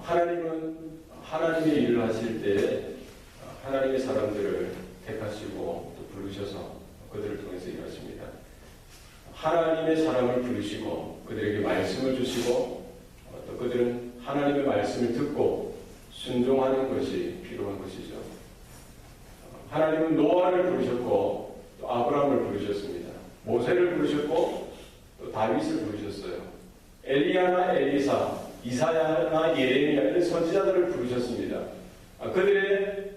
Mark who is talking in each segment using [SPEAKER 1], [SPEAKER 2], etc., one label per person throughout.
[SPEAKER 1] 하나님은 하나님의 일을 하실 때 하나님의 사람들을 택하시고 또 부르셔서 그들을 통해서 일하십니다. 하나님의 사람을 부르시고 그들에게 말씀을 주시고 또 그들은 하나님의 말씀을 듣고 순종하는 것이 필요한 것이죠. 하나님은 노아를 부르셨고 또 아브라함을 부르셨습니다. 모세를 부르셨고 또 다윗을 부르셨어요. 엘리야나 엘리사, 이사야나 예레미야 이런 선지자들을 부르셨습니다. 그들의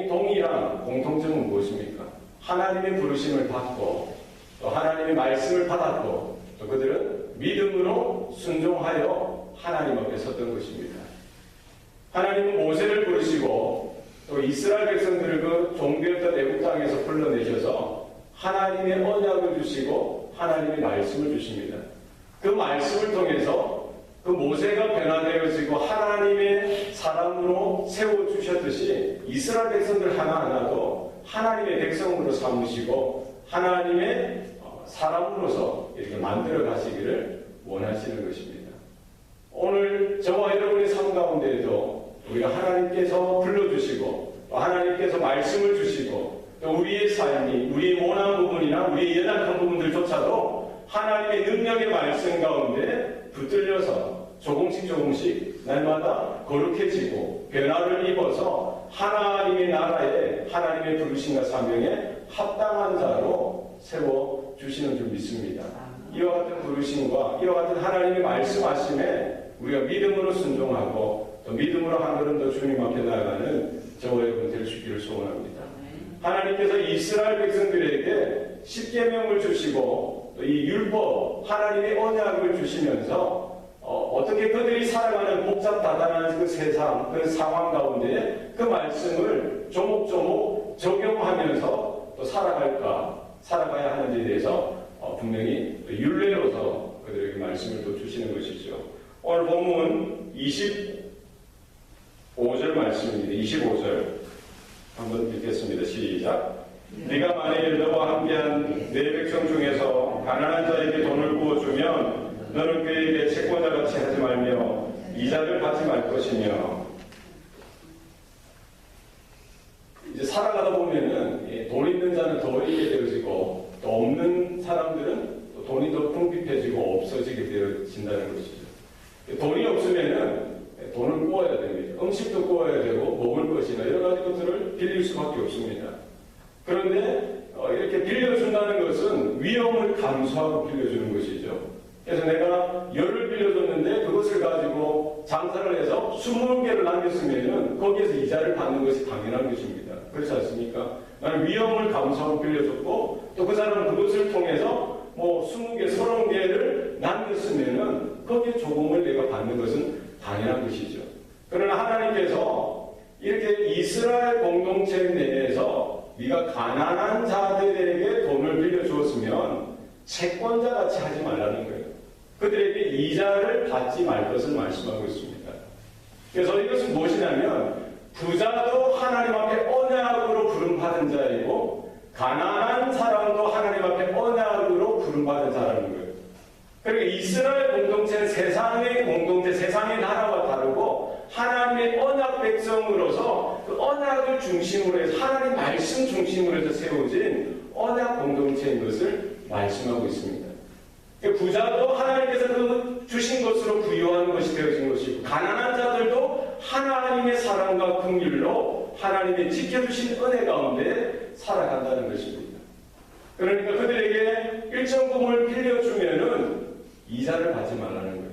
[SPEAKER 1] 동일한 공통점은 무엇입니까? 하나님의 부르심을 받고 또 하나님의 말씀을 받았고 또 그들은 믿음으로 순종하여 하나님 앞에 섰던 것입니다. 하나님은 모세를 부르시고 또 이스라엘 백성들을 그 종되었던 애국 땅에서 불러내셔서 하나님의 언약을 주시고 하나님의 말씀을 주십니다. 그 말씀을 통해서 그 모세가 변화되어지고 하나님의 사람으로 세워주셨듯이 이스라엘 백성들 하나하나도 하나님의 백성으로 삼으시고 하나님의 사람으로서 이렇게 만들어 가시기를 원하시는 것입니다. 오늘 저와 여러분의 삶 가운데에도 우리가 하나님께서 불러주시고 또 하나님께서 말씀을 주시고 또 우리의 삶이 우리의 원한 부분이나 우리의 연약한 부분들조차도 하나님의 능력의 말씀 가운데 붙들려서 조금씩 날마다 거룩해지고 변화를 입어서 하나님의 나라에 하나님의 부르심과 사명에 합당한 자로 세워주시는 줄 믿습니다. 이와 같은 부르심과 이와 같은 하나님의 말씀하심에 우리가 믿음으로 순종하고 또 믿음으로 한 걸음 더 주님 앞에 나아가는 저와 여러분 될 수 있기를 소원합니다. 하나님께서 이스라엘 백성들에게 십계명을 주시고 또 이 율법 하나님의 언약을 주시면서 어떻게 그들이 살아가는 복잡다단한 그 세상 그 상황 가운데 그 말씀을 조목조목 적용하면서 또 살아가야 하는지에 대해서 분명히 율례로서 그들에게 말씀을 또 주시는 것이죠. 오늘 본문 25절 말씀입니다. 25절 한번 읽겠습니다. 시작. 네가 만일 너와 함께한 내 백성 중에서 가난한 자에게 돈을 부어주면 너는 그에게 채권자같이 하지 말며 이자를 받지 말 것이며. 이제 살아가다 보면은 돈 있는 자는 더 있게 되어지고 또 없는 사람들은 또 돈이 더 궁핍해지고 없어지게 되어진다는 것이죠. 돈이 없으면은 돈을 구워야 됩니다. 음식도 구워야 되고 먹을 것이나 여러 가지 것들을 빌릴 수밖에 없습니다. 그런데 이렇게 빌려준다는 것은 위험을 감수하고 빌려주는 것이죠. 그래서 내가 열을 빌려줬는데 그것을 가지고 장사를 해서 20개를 남겼으면 거기에서 이자를 받는 것이 당연한 것입니다. 그렇지 않습니까? 나는 위험을 감수하고 빌려줬고 또 그 사람은 그것을 통해서 20개, 30개를 남겼으면 거기에 조금을 내가 받는 것은 당연한 것이죠. 그러나 하나님께서 이렇게 이스라엘 공동체 내에서 네가 가난한 자들에게 돈을 빌려주었으면 채권자같이 하지 말라는 거예요. 그들에게 이자를 받지 말 것을 말씀하고 있습니다. 그래서 이것은 무엇이냐면 부자도 하나님 앞에 언약으로 부름받은 자이고 가난한 사람도 하나님 앞에 언약으로 부름받은 자라는 거예요. 그러니까 이스라엘 공동체는 세상의 공동체, 세상의 나라와 다르고 하나님의 언약 백성으로서 그 언약을 중심으로 해서 하나님 말씀 중심으로 해서 세워진 언약 공동체인 것을 말씀하고 있습니다. 부자도 하나님께서 그 주신 것으로 부여하는 것이 되어진 것이고 가난한 자들도 하나님의 사랑과 긍휼로 하나님의 지켜주신 은혜 가운데 살아간다는 것입니다. 그러니까 그들에게 일정 부분을 빌려주면은 이자를 받지 말라는 거예요.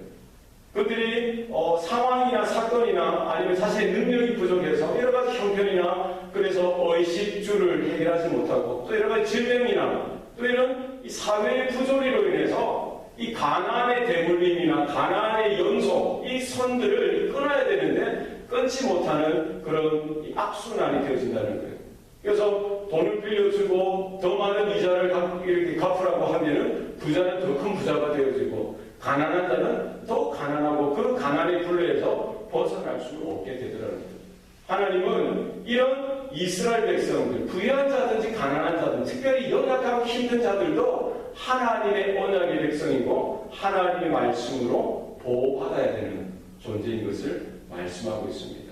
[SPEAKER 1] 그들이 상황이나 사건이나 아니면 자신의 능력이 부족해서 여러 가지 형편이나 그래서 의식주를 해결하지 못하고 또 여러 가지 질병이나 또 이런 이 사회의 부조리로 인해서 이 가난의 대물림이나 가난의 연속 이 선들을 끊어야 되는데 끊지 못하는 그런 악순환이 되어진다는 거예요. 그래서 돈을 빌려주고 더 많은 이자를 이렇게 갚으라고 하면은 부자는 더 큰 부자가 되어지고 가난한 자는 더 가난하고 그 가난의 굴레에서 벗어날 수 없게 되더라는 거예요. 하나님은 이런 이스라엘 백성들, 부유한 자든지 가난한 자든지 특별히 연약하고 힘든 자들도 하나님의 언약의 백성이고 하나님의 말씀으로 보호받아야 되는 존재인 것을 말씀하고 있습니다.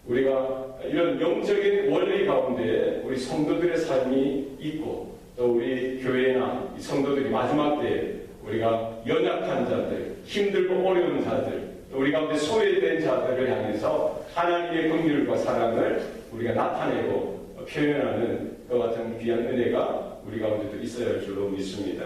[SPEAKER 1] 우리가 이런 영적인 원리 가운데 우리 성도들의 삶이 있고 또 우리 교회나 성도들이 마지막 때에 우리가 연약한 자들, 힘들고 어려운 자들, 또 우리 가운데 소외된 자들을 향해서 하나님의 긍휼과 사랑을 우리가 나타내고 표현하는 것 같은 귀한 은혜가 우리 가운데도 있어야 할 줄로 믿습니다.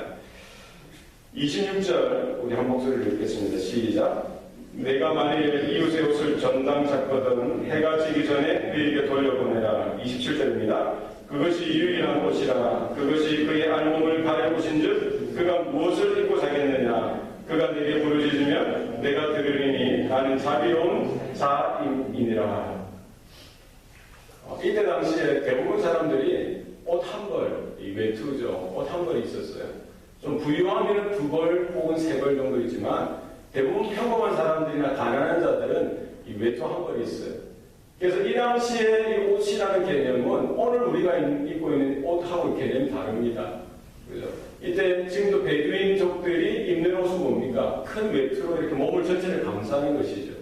[SPEAKER 1] 26절 우리 한 목소리를 읽겠습니다. 시작. 내가 만일 이웃의 옷을 전당 잡거든 해가 지기 전에 그에게 돌려보내라. 27절입니다. 그것이 유일한 옷이라. 그것이 그의 알몸을 가려보신 즉 그가 무엇을 입고 자겠느냐. 그가 내게 부르짖으면 내가 들으리니 나는 자비로운 자이니라. 이때 당시에 대부분 사람들이 옷 한 벌, 이 외투죠. 옷 한 벌이 있었어요. 좀 부유하면 2벌 혹은 3벌 정도 있지만 대부분 평범한 사람들이나 가난한 자들은 이 외투 한 벌이 있어요. 그래서 이 당시에 이 옷이라는 개념은 오늘 우리가 입고 있는 옷하고 개념이 다릅니다. 그죠? 이때 지금도 베두인족들이 입는 옷은 뭡니까? 큰 외투로 이렇게 몸을 전체를 감싸는 것이죠.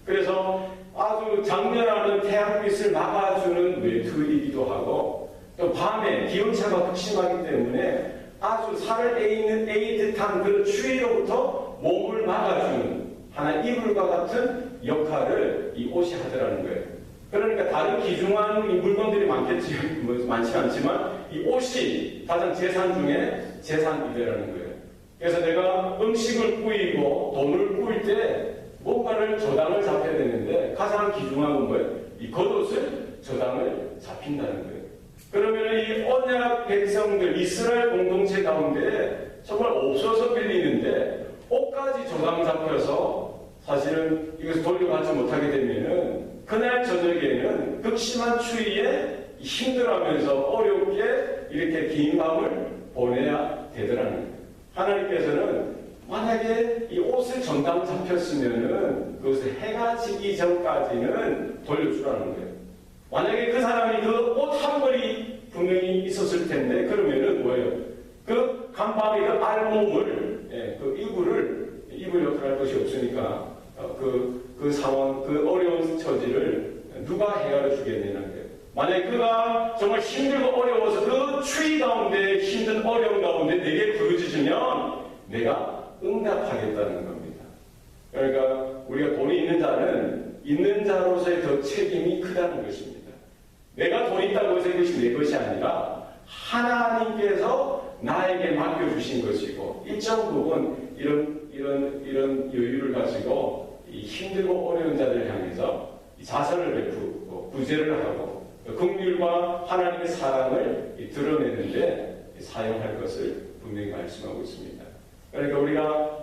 [SPEAKER 1] 그래서 아주 장렬하는 태양빛을 막아주는 외투이기도 하고 또 밤에 기온차가 극심하기 때문에 아주 살을 에이는 듯한 그런 추위로부터 몸을 막아주는 하나의 이불과 같은 역할을 이 옷이 하더라는 거예요. 그러니까 다른 귀중한 이 물건들이 많지 않지만 이 옷이 가장 재산 중에 재산이라는 거예요. 그래서 내가 음식을 꾸이고 돈을 꾸일 때 뭔가를 저당을 잡혀야 되는데 가장 귀중한 건 뭐예요? 이 겉옷을 저당을 잡힌다는 거예요. 그러면 이 언약 백성들 이스라엘 공동체 가운데 정말 없어서 빌리는데 옷까지 저당 잡혀서 사실은 이것을 돌려받지 못하게 되면은 그날 저녁에는 극심한 추위에 힘들어하면서 어렵게 이렇게 긴 밤을 보내야 되더라는 거예요. 하나님께서는 만약에 이 옷을 전당 잡혔으면은 그것을 해가 지기 전까지는 돌려주라는 거예요. 만약에 그 사람이 그 옷 한 벌이 분명히 있었을 텐데 그러면은 뭐예요? 그 간밤에 그 알몸을 그 이불 역할을 할 것이 없으니까 그 상황, 그 어려운 처지를 누가 해결해 주겠냐는 거예요. 만약에 그가 정말 힘들고 어려워서 그 추위 가운데 힘든 어려움 가운데 내게 부르짖으면 내가 응답하겠다는 겁니다. 그러니까 우리가 돈이 있는 자는 있는 자로서의 더 책임이 크다는 것입니다. 내가 돈 있다고 해서 이것이 내 것이 아니라 하나님께서 나에게 맡겨주신 것이고 일정 부분 이런 여유를 가지고 이 힘들고 어려운 자들을 향해서 자선을 베푸고 구제를 하고 긍휼과 하나님의 사랑을 드러내는데 사용할 것을 분명히 말씀하고 있습니다. 그러니까 우리가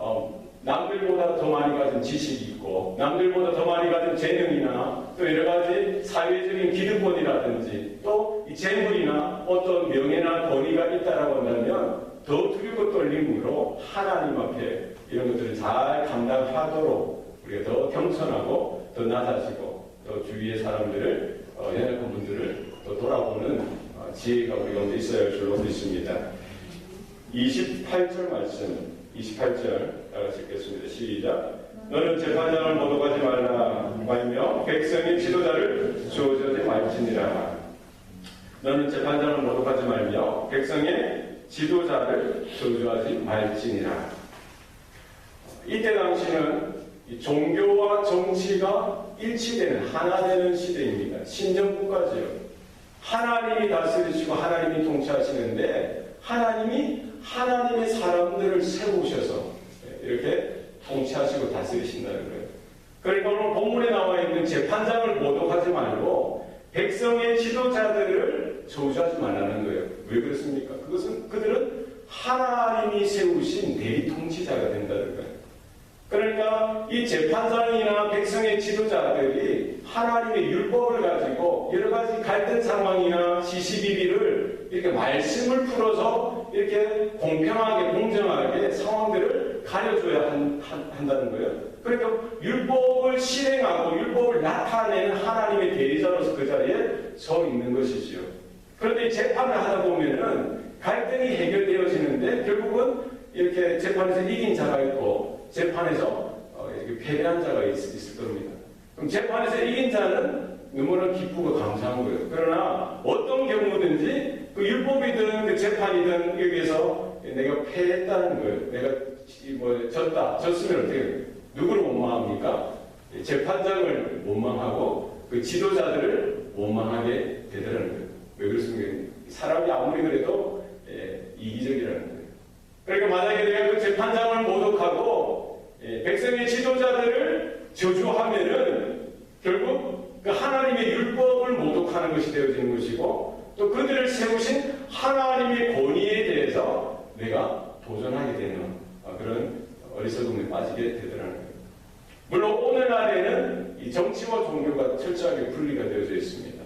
[SPEAKER 1] 남들보다 더 많이 가진 지식이 있고 남들보다 더 많이 가진 재능이나 또 여러 가지 사회적인 기득권이라든지 또 이 재물이나 어떤 명예나 권위가 있다라고 한다면 더 두렵고 떨림으로 하나님 앞에 이런 것들을 잘 감당하도록 우리가 더 겸손하고 더 낮아지고 또 주위의 사람들을 연약한 분들을 또 돌아보는 지혜가 우리 가운데 있어야 할 줄로 믿습니다. 28절 말씀 28절 따라서 읽겠습니다. 시작. 너는 재판장을 모독하지 말며 백성의 지도자를 저주하지 말지니라. 너는 재판장을 모독하지 말며 백성의 지도자를 저주하지 말지니라. 이때 당시는 종교와 정치가 일치되는 하나 되는 시대입니다. 신정국가지요. 하나님이 다스리시고 하나님이 통치하시는데 하나님이 하나님의 사람들을 세우셔서 이렇게 통치하시고 다스리신다는 거예요. 그러니까 오늘 본문에 나와 있는 재판장을 모독하지 말고 백성의 지도자들을 저주하지 말라는 거예요. 왜 그렇습니까? 그들은 하나님이 세우신 대리 통치자가 된다는 거예요. 그러니까 이 재판장이나 백성의 지도자들이 하나님의 율법을 가지고 여러 가지 갈등 상황이나 시시비비를 이렇게 말씀을 풀어서 이렇게 공평하게 공정하게 상황들을 가려줘야 한다는 거예요. 그러니까 율법을 실행하고 율법을 나타내는 하나님의 대리자로서 그 자리에 서 있는 것이지요. 그런데 재판을 하다 보면은 갈등이 해결되어지는데 결국은 이렇게 재판에서 이긴 자가 있고 재판에서 이렇게 패배한 자가 있을 겁니다. 그럼 재판에서 이긴 자는 너무나 기쁘고 감사한 거예요. 그러나 어떤 경우든지 그 율법이든 그 재판이든 여기에서 내가 패했다는 거예요. 내가 졌으면 어떻게 해요? 누구를 원망합니까? 재판장을 원망하고 그 지도자들을 원망하게 되더라는 거예요. 왜 그렇습니까? 사람이 아무리 그래도 이기적이라는 거예요. 그러니까 만약에 내가 그 재판장을 모독하고 백성의 지도자들을 저주하면은 결국 그 하나님의 율법을 모독하는 것이 되어지는 것이고 또 그들을 세우신 하나님의 권위에 대해서 내가 도전하게 되는 그런 어리석음에 빠지게 되더라는 거예요. 물론 오늘날에는 이 정치와 종교가 철저하게 분리가 되어져 있습니다.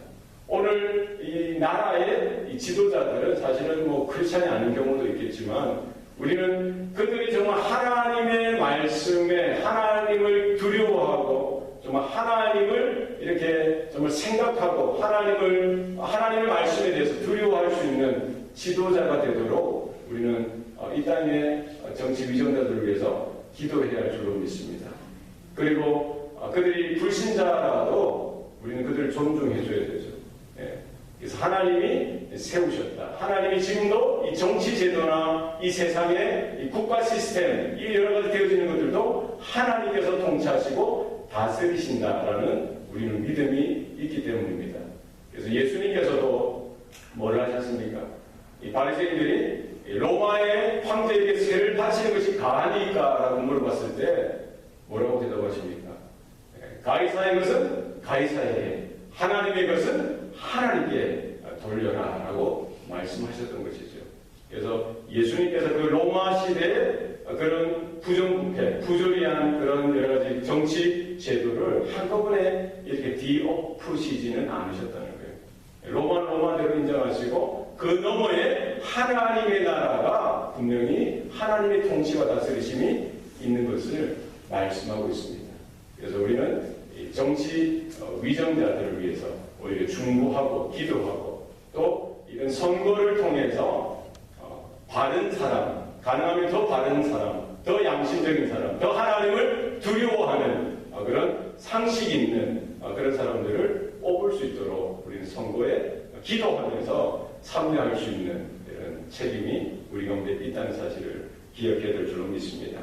[SPEAKER 1] 오늘 이 나라의 이 지도자들은 사실은 뭐 그렇지 않은 경우도 있겠지만 우리는 그들이 정말 하나님의 말씀에 하나님을 두려워하고 정말 하나님을 이렇게 정말 생각하고 하나님의 말씀에 대해서 두려워할 수 있는 지도자가 되도록 우리는 이 땅의 정치 위정자들을 위해서 기도해야 할 줄로 믿습니다. 그리고 그들이 불신자라도 우리는 그들을 존중해줘야 되죠. 그래서 하나님이 세우셨다. 하나님이 지금도 이 정치 제도나 이 세상의 이 국가 시스템, 이 여러 가지 되어지는 것들도 하나님께서 통치하시고 다스리신다라는 우리는 믿음이 있기 때문입니다. 그래서 예수님께서도 뭐를 하셨습니까? 이 바리새인들이 로마의 황제에게 세를 바치는 것이 가하니까라고 물어봤을 때 뭐라고 대답하십니까? 가이사의 것은 가이사에게, 하나님의 것은 하나님께 돌려라 라고 말씀하셨던 것이죠. 그래서 예수님께서 그 로마 시대의 그런 부정부패, 부조리한 그런 여러 가지 정치 제도를 한꺼번에 이렇게 뒤엎으시지는 않으셨다는 거예요. 로마대로 인정하시고 그 너머에 하나님의 나라가 분명히 하나님의 통치와 다스리심이 있는 것을 말씀하고 있습니다. 그래서 우리는 정치 위정자들을 위해서 오히려 중보하고 기도하고 또 이런 선거를 통해서 바른 사람, 가능하면 더 바른 사람, 더 양심적인 사람, 더 하나님을 두려워하는 그런 상식이 있는 그런 사람들을 뽑을 수 있도록 우리는 선거에 기도하면서 참여할 수 있는 이런 책임이 우리 가운데 있다는 사실을 기억해야 될 줄로 믿습니다.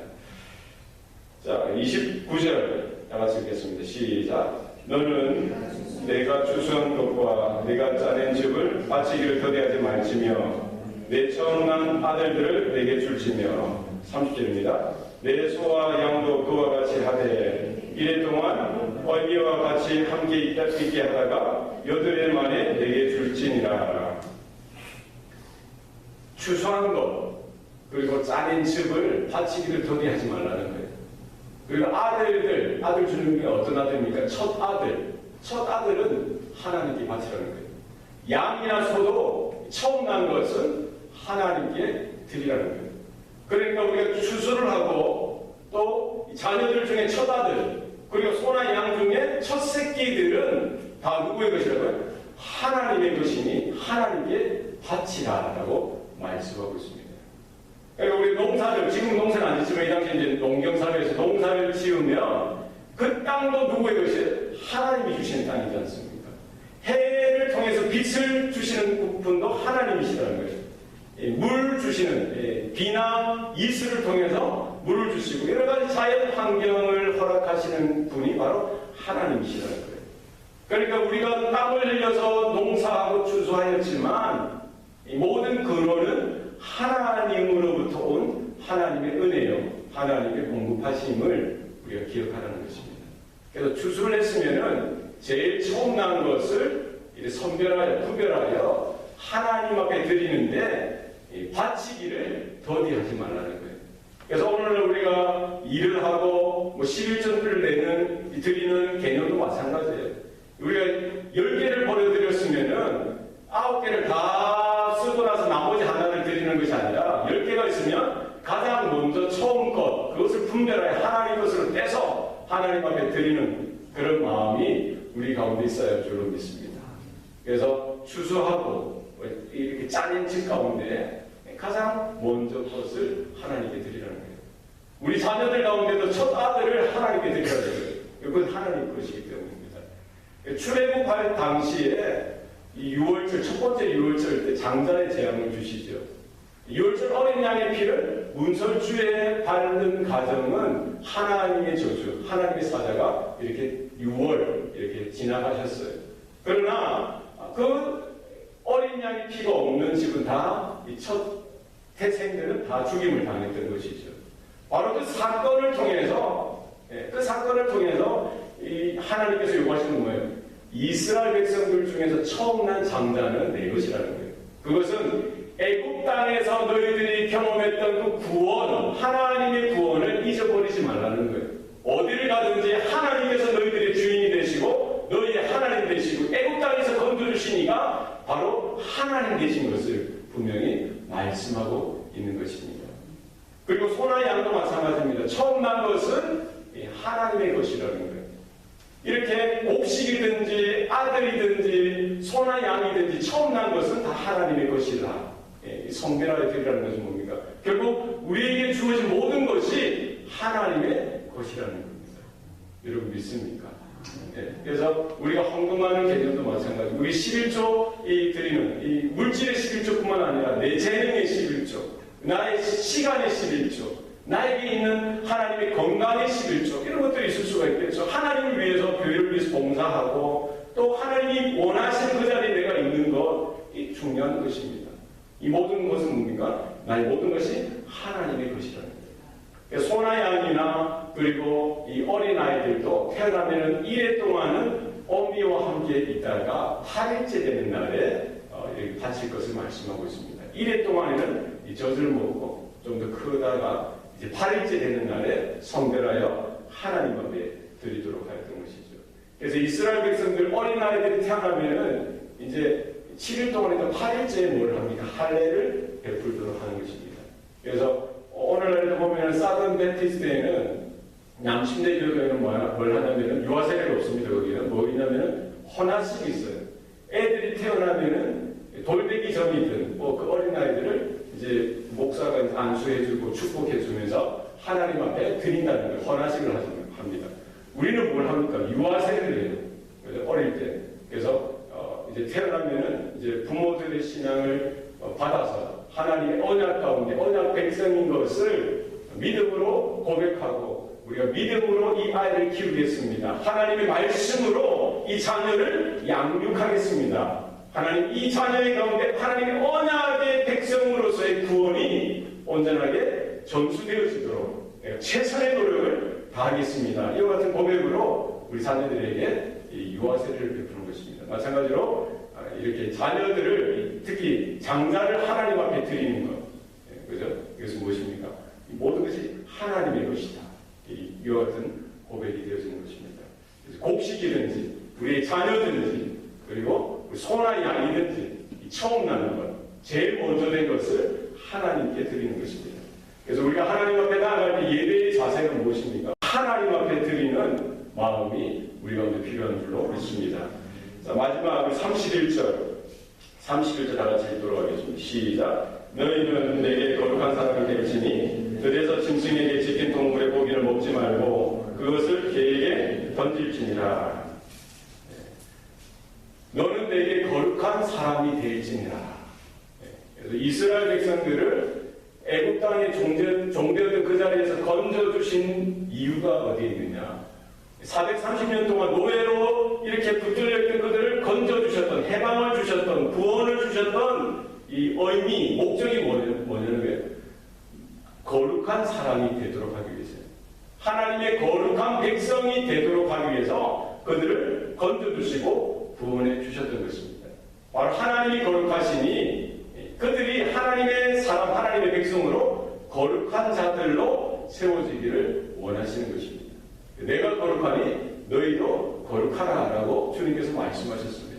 [SPEAKER 1] 자, 29절 다 같이 읽겠습니다. 시작. 너는 내가 추수한 것과 내가 짜낸 즙을 바치기를 더디하지 말지며 내 처음 난 아들들을 내게 줄지며 30절입니다. 내 소와 양도 그와 같이 하되 이래 동안 어미와 같이 함께 있게 하다가 여드레 만에 내게 줄지니라. 추수한 것 그리고 짜낸 즙을 바치기를 더디하지 말라는 거예요. 그리고 아들 주는 게 어떤 아들입니까? 첫 아들은 하나님께 바치라는 거예요. 양이나 소도 처음 난 것은 하나님께 드리라는 거예요. 그러니까 우리가 추수를 하고 또 자녀들 중에 첫 아들 그리고 소나 양 중에 첫 새끼들은 다 누구의 것이라고요? 하나님의 것이니 하나님께 바치라라고 말씀하고 있습니다. 그러니까 우리 농사를, 지금 농사는 안 짓지만 이 당시에 이제 농경사회에서 농사를 지으면 그 땅도 누구의 것이에요? 하나님이 주시는 땅이지 않습니까? 해를 통해서 빛을 주시는 부분도 하나님이시라는 거예요. 물 주시는, 비나 이슬을 통해서 물을 주시고 여러 가지 자연 환경을 허락하시는 분이 바로 하나님이시라는 거예요. 그러니까 우리가 땀을 흘려서 농사하고 추수하였지만 이 모든 근원은 하나님으로부터 온 하나님의 은혜요, 하나님의 공급하심을 우리가 기억하라는 것입니다. 그래서 추수를 했으면은 제일 처음 난 것을 선별하여 구별하여 하나님 앞에 드리는데 바치기를 더디하지 말라는 거예요. 그래서 오늘 우리가 일을 하고 11전을 드리는 개념도 마찬가지예요. 우리가 10개를 보내드렸으면은 9개를 다 쓰고 나서 나머지 하나를 드리는 것이 아니라 10개가 있으면 가장 먼저 처음 것, 그것을 분별하여 하나님 것을 떼서 하나님 앞에 드리는 그런 마음이 우리 가운데 있어야 할 줄로 믿습니다. 그래서 추수하고 이렇게 짜낸 집 가운데 가장 먼저 것을 하나님께 드리라는 거예요. 우리 자녀들 가운데도 첫 아들을 하나님께 드려야 돼요. 이건 하나님 것이기 때문입니다. 출애굽할 당시에 이 유월절, 첫 번째 유월절 때 장자의 재앙을 주시죠. 유월절 어린 양의 피를 문설주에 바르는 가정은 하나님의 저주, 하나님의 사자가 이렇게 6월 이렇게 지나가셨어요. 그러나 그 어린 양의 피가 없는 집은 다 이 첫 태생들은 다 죽임을 당했던 것이죠. 바로 그 사건을 통해서 이 하나님께서 요구하시는 거예요. 이스라엘 백성들 중에서 처음 난 장자는 내 것이라는 거예요. 그것은 애굽 땅에서 너희들이 경험했던 그 구원, 하나님의 구원을 잊어버리지 말라는 거예요. 어디를 가든지 하나님께서 너희들의 주인이 되시고 너희의 하나님 되시고 애굽 땅에서 건져주시니까 바로 하나님 되신 것을 분명히 말씀하고 있는 것입니다. 그리고 소나 양도 마찬가지입니다. 처음 난 것은 하나님의 것이라는 거예요. 이렇게 옥식이든지 아들이든지 소나 양이든지 처음 난 것은 다 하나님의 것이다. 성별하여 드리라는 것은 뭡니까? 결국 우리에게 주어진 모든 것이 하나님의 것이라는 겁니다. 여러분 믿습니까? 그래서 우리가 헌금하는 개념도 마찬가지. 우리 11조 드리는 이 물질의 11조뿐만 아니라 내 재능의 11조, 나의 시간의 11조, 나에게 있는 하나님의 건강의 11조 이런 것들이 있을 수가 있겠죠. 하나님을 위해서 교회를 위해서 봉사하고 또 하나님이 원하시는 그 자리에 내가 있는 것 이 중요한 것입니다. 이 모든 것은 뭡니까? 나의 모든 것이 하나님의 것이라는 거예요. 소나 양이나 그리고 이 어린 아이들도 태어나면은 1회 동안은 어미와 함께 있다가 8일째 되는 날에 바칠 것을 말씀하고 있습니다. 1회 동안에는 이 젖을 먹고 좀 더 크다가 이제 8일째 되는 날에 성별하여 하나님 앞에 드리도록 하였던 것이죠. 그래서 이스라엘 백성들 어린 아이들이 태어나면은 이제 7일 동안에도 8일째에 뭘 합니까? 할례를 베풀도록 하는 것입니다. 그래서 오늘날에도 보면 사든 베티스트에는 남침대 교회는 뭘 하냐면은 유아세례가 없습니다. 거기는 뭐냐면은 헌화식이 있어요. 애들이 태어나면은 돌베기 전이든 뭐 그 어린 아이들을 이제 목사가 안수해주고 축복해주면서 하나님 앞에 드린다는 걸 헌화식을 합니다. 우리는 뭘 합니까? 유아세례를 해요. 그래서 어릴 때. 그래서 이제 태어나면은 이제 부모들의 신앙을 받아서 하나님의 언약 가운데 언약 백성인 것을 믿음으로 고백하고 우리가 믿음으로 이 아이를 키우겠습니다. 하나님의 말씀으로 이 자녀를 양육하겠습니다. 하나님 이 자녀의 가운데 하나님의 언약의 백성으로서의 구원이 온전하게 전수되어지도록 최선의 노력을 다하겠습니다. 이와 같은 고백으로 우리 자녀들에게 유아세례를 베푸는 것입니다. 마찬가지로 이렇게 자녀들을 특히 장자를 하나님 앞에 드리는 것, 그죠? 이것은 무엇입니까? 모든 것이 하나님의 것이다. 이와 같은 고백이 되어지는 것입니다. 그래서 곡식이든지 우리의 자녀든지 그리고 소나 양이든지 처음 나는 것, 제일 먼저 된 것을 하나님께 드리는 것입니다. 그래서 우리가 하나님 앞에 나아갈 때 예배의 자세가 무엇입니까? 하나님 앞에 드리는 마음이 우리 가운데 필요한 줄로 믿습니다. 자, 마지막 31절 다 같이 읽도록 하겠습니다. 시작. 너희는 내게 거룩한 사람이 될지니 들에서 짐승에게 지킨 동물의 고기를 먹지 말고 그것을 개에게 던질지니라. 너는 내게 거룩한 사람이 될지니라. 그래서 이스라엘 백성들을 애굽 땅에 종되었던 그 자리에서 건져주신 이유가 어디에 있느냐? 430년 동안 노예로 이렇게 붙들려있던 그들을 건져주셨던, 해방을 주셨던, 구원을 주셨던 이 의미, 목적이 뭐냐면 거룩한 사람이 되도록 하기 위해서요. 하나님의 거룩한 백성이 되도록 하기 위해서 그들을 건져주시고 구원해 주셨던 것입니다. 바로 하나님이 거룩하시니 그들이 하나님의 사람, 하나님의 백성으로 거룩한 자들로 세워지기를 원하시는 것입니다. 내가 거룩하니 너희도 거룩하라 라고 주님께서 말씀하셨습니다.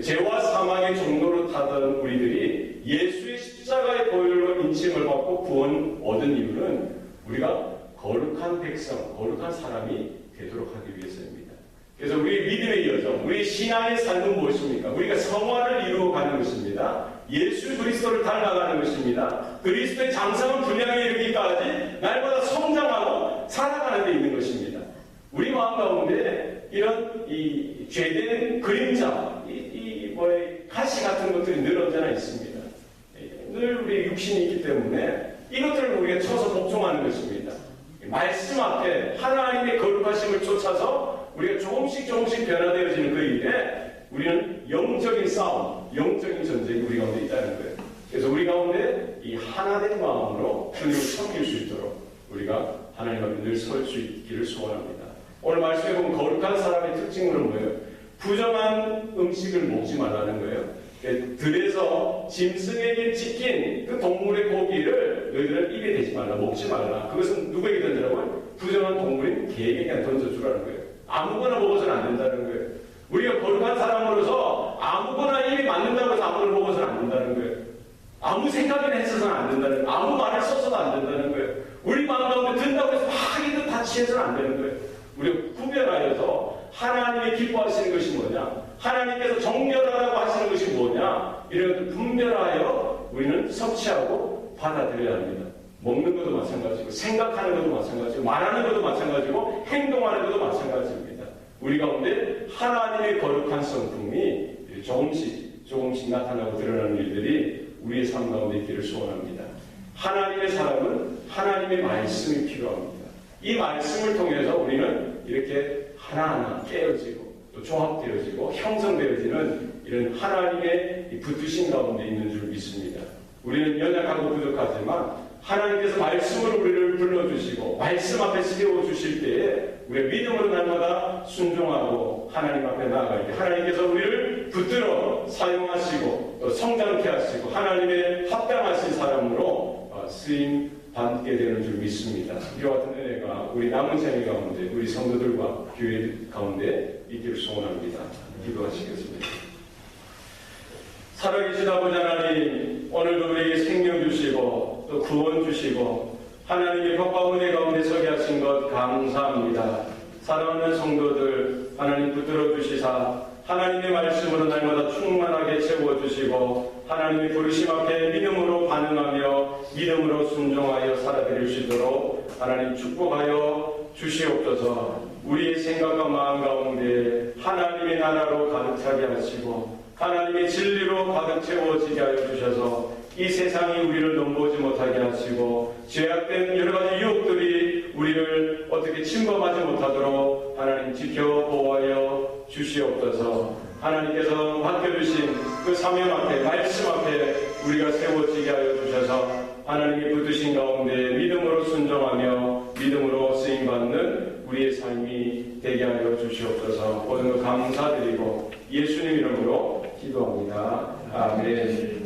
[SPEAKER 1] 죄와 사망의 종로로 타던 우리들이 예수의 십자가의 보혈로 인침을 받고 구원 얻은 이유는 우리가 거룩한 백성, 거룩한 사람이 되도록 하기 위해서입니다. 그래서 우리의 믿음의 여정, 우리의 신앙의 삶은 무엇입니까? 우리가 성화를 이루어가는 것입니다. 예수 그리스도를 닮아가는 것입니다. 그리스도의 장성한 분량에 이르기까지 날마다 성장하고 살아가는 데 있는 것입니다. 우리 마음 가운데 이런 이 죄된 그림자, 가시 같은 것들이 늘 언제나 있습니다. 늘 우리 육신이 있기 때문에 이것들을 우리가 쳐서 복종하는 것입니다. 말씀 앞에 하나님의 거룩하심을 쫓아서 우리가 조금씩 변화되어지는 그 일에 우리는 영적인 싸움, 영적인 전쟁이 우리 가운데 있다는 거예요. 그래서 우리 가운데 이 하나된 마음으로 주님을 섬길 수 있도록 우리가 하나님 앞에 늘 설 수 있기를 소원합니다. 오늘 말씀해 보면 거룩한 사람의 특징은 뭐예요? 부정한 음식을 먹지 말라는 거예요. 들에서 짐승에게 찍힌 그 동물의 고기를 너희들은 입에 대지 말라, 먹지 말라. 그것은 누구에게 던지라고요? 부정한 동물인 개에게 그냥 던져주라는 거예요. 아무거나 먹어서는 안 된다는 거예요. 우리가 거룩한 사람으로서 아무거나 입에 맞는다고 해서 아무거나 먹어서는 안 된다는 거예요. 아무 생각이나 했어서는 안 된다는 거예요. 아무 말을 써서도 안 된다는 거예요. 우리 마음 가운데 든다고 해서 막 이거 다 취해서는 안 되는 거예요. 우리가 구별하여서 하나님이 기뻐하시는 것이 뭐냐, 하나님께서 정결하다고 하시는 것이 뭐냐, 이런 것을 분별하여 우리는 섭취하고 받아들여야 합니다. 먹는 것도 마찬가지고, 생각하는 것도 마찬가지고, 말하는 것도 마찬가지고, 행동하는 것도 마찬가지입니다. 우리 가운데 하나님의 거룩한 성품이 조금씩 나타나고 드러나는 일들이 우리의 삶 가운데 있기를 소원합니다. 하나님의 사람은 하나님의 말씀이 필요합니다. 이 말씀을 통해서 우리는 이렇게 하나하나 깨어지고 또 조합되어지고 형성되어지는 이런 하나님의 붙으신 가운데 있는 줄 믿습니다. 우리는 연약하고 부족하지만 하나님께서 말씀으로 우리를 불러주시고 말씀 앞에 세워주실 때에 우리의 믿음으로 날마다 순종하고 하나님 앞에 나아갈 때 하나님께서 우리를 붙들어 사용하시고 또 성장케 하시고 하나님의 합당하신 사람으로 쓰임 받게 되는 줄 믿습니다. 이와 같은 은혜가 우리 남은 생애 가운데 우리 성도들과 교회 가운데 있기를 소원합니다. 기도하시겠습니다. 살아계신 아버지 하나님, 오늘도 우리에게 생명 주시고 또 구원 주시고 하나님의 법과 은혜 가운데 서게 하신 것 감사합니다. 사랑하는 성도들 하나님 붙들어 주시사 하나님의 말씀으로 날마다 충만하게 채워주시고 하나님의 부르심 앞에 믿음으로 반응하며 믿음으로 순종하여 살아드릴 수 있도록 하나님 축복하여 주시옵소서. 우리의 생각과 마음 가운데 하나님의 나라로 가득 차게 하시고 하나님의 진리로 가득 채워지게 하여 주셔서 이 세상이 우리를 넘보지 못하게 하시고 죄악된 여러 가지 유혹들이 우리를 어떻게 침범하지 못하도록 하나님 지켜 보호하여 주시옵소서. 하나님께서 맡겨주신 그 사명 앞에 말씀 앞에 우리가 세워지게 하여 주셔서 하나님의 붙으신 가운데 믿음으로 순종하며 믿음으로 쓰임받는 우리의 삶이 되게 하여 주시옵소서. 모든 것 감사드리고 예수님 이름으로 기도합니다. 아멘.